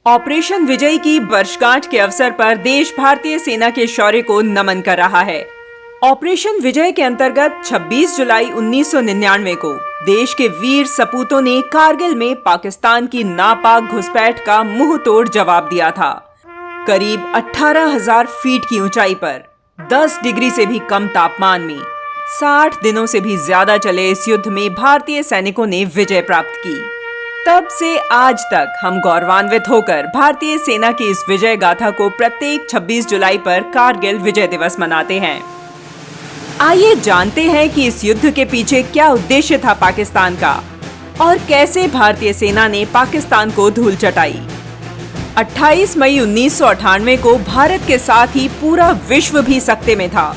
Operation विजय की वर्षगांठ के अवसर पर देश भारतीय सेना के शौर्य को नमन कर रहा है। ऑपरेशन विजय के अंतर्गत 26 जुलाई 1999 को देश के वीर सपूतों ने कारगिल में पाकिस्तान की नापाक घुसपैठ का मुंह तोड़ जवाब दिया था। करीब 18,000 फीट की ऊंचाई पर 10 डिग्री से भी कम तापमान में 60 दिनों से भी ज्यादा चले इस युद्ध में भारतीय सैनिकों ने विजय प्राप्त की। तब से आज तक हम गौरवान्वित होकर भारतीय सेना की इस विजय गाथा को प्रत्येक 26 जुलाई पर कारगिल विजय दिवस मनाते हैं। आइए जानते हैं कि इस युद्ध के पीछे क्या उद्देश्य था पाकिस्तान का और कैसे भारतीय सेना ने पाकिस्तान को धूल चटाई। 28 मई 1998 को भारत के साथ ही पूरा विश्व भी सकते में था,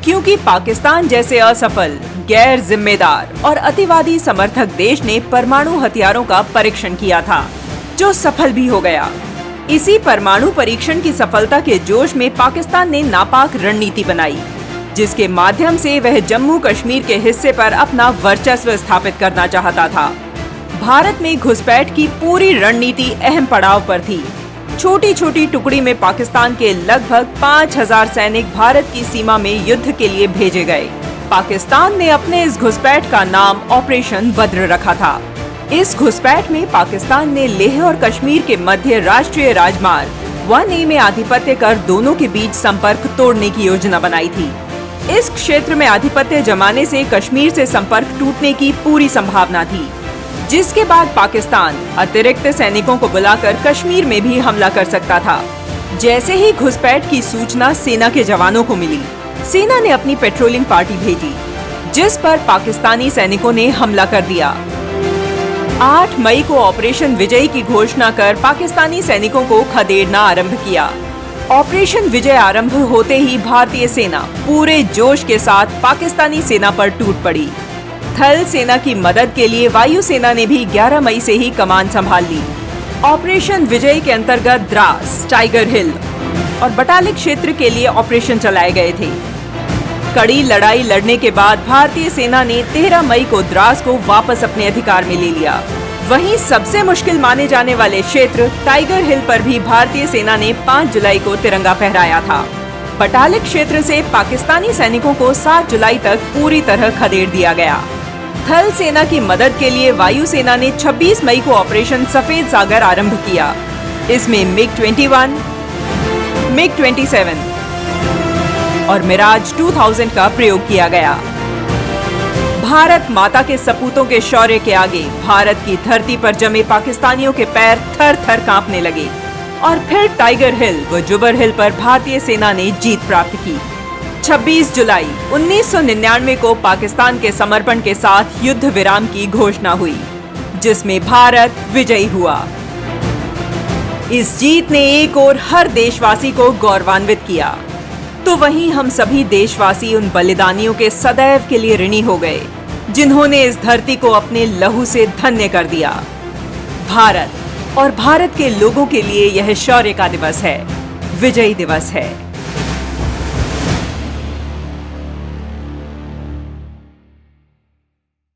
क्योंकि पाकिस्तान जैसे असफल, गैर जिम्मेदार और अतिवादी समर्थक देश ने परमाणु हथियारों का परीक्षण किया था, जो सफल भी हो गया। इसी परमाणु परीक्षण की सफलता के जोश में पाकिस्तान ने नापाक रणनीति बनाई, जिसके माध्यम से वह जम्मू कश्मीर के हिस्से पर अपना वर्चस्व स्थापित करना चाहता था। भारत में घुसपैठ की पूरी रणनीति अहम पड़ाव पर थी। छोटी छोटी टुकड़ी में पाकिस्तान के लगभग 5,000 सैनिक भारत की सीमा में युद्ध के लिए भेजे गए। पाकिस्तान ने अपने इस घुसपैठ का नाम ऑपरेशन बद्र रखा था। इस घुसपैठ में पाकिस्तान ने लेह और कश्मीर के मध्य राष्ट्रीय राजमार्ग 1A में आधिपत्य कर दोनों के बीच संपर्क तोड़ने की योजना बनाई थी। इस क्षेत्र में आधिपत्य जमाने से कश्मीर से संपर्क टूटने की पूरी संभावना थी, जिसके बाद पाकिस्तान अतिरिक्त सैनिकों को बुलाकर कश्मीर में भी हमला कर सकता था। जैसे ही घुसपैठ की सूचना सेना के जवानों को मिली, सेना ने अपनी पेट्रोलिंग पार्टी भेजी, जिस पर पाकिस्तानी सैनिकों ने हमला कर दिया। 8 मई को ऑपरेशन विजय की घोषणा कर पाकिस्तानी सैनिकों को खदेड़ना आरंभ किया। ऑपरेशन विजय आरंभ होते ही भारतीय सेना पूरे जोश के साथ पाकिस्तानी सेना पर टूट पड़ी। थल सेना की मदद के लिए वायुसेना ने भी 11 मई से ही कमान संभाल ली। ऑपरेशन विजय के अंतर्गत द्रास, टाइगर हिल और बटालिक क्षेत्र के लिए ऑपरेशन चलाए गए थे। कड़ी लड़ाई लड़ने के बाद भारतीय सेना ने 13 मई को द्रास को वापस अपने अधिकार में ले लिया। वहीं सबसे मुश्किल माने जाने वाले क्षेत्र टाइगर हिल पर भी भारतीय सेना ने 5 जुलाई को तिरंगा फहराया था। बटालिक क्षेत्र से पाकिस्तानी सैनिकों को 7 जुलाई तक पूरी तरह खदेड़ दिया गया। थल सेना की मदद के लिए वायुसेना ने 26 मई को ऑपरेशन सफेद सागर आरंभ किया। इसमें MiG-21, MiG-27 और मिराज 2000 का प्रयोग किया गया। भारत माता के सपूतों के शौर्य के आगे भारत की धरती पर जमे पाकिस्तानियों के पैर थर थर कांपने लगे और फिर टाइगर हिल व जुबर हिल पर भारतीय सेना ने जीत प्राप्त की। 26 जुलाई 1999 को पाकिस्तान के समर्पण के साथ युद्ध विराम की घोषणा हुई, जिसमें भारत विजयी हुआ। इस जीत ने एक और हर देशवासी को गौरवान्वित किया, तो वहीं हम सभी देशवासी उन बलिदानियों के सदैव के लिए ऋणी हो गए, जिन्होंने इस धरती को अपने लहू से धन्य कर दिया। भारत और भारत के लोगों के लिए यह शौर्य का दिवस है, विजयी दिवस है।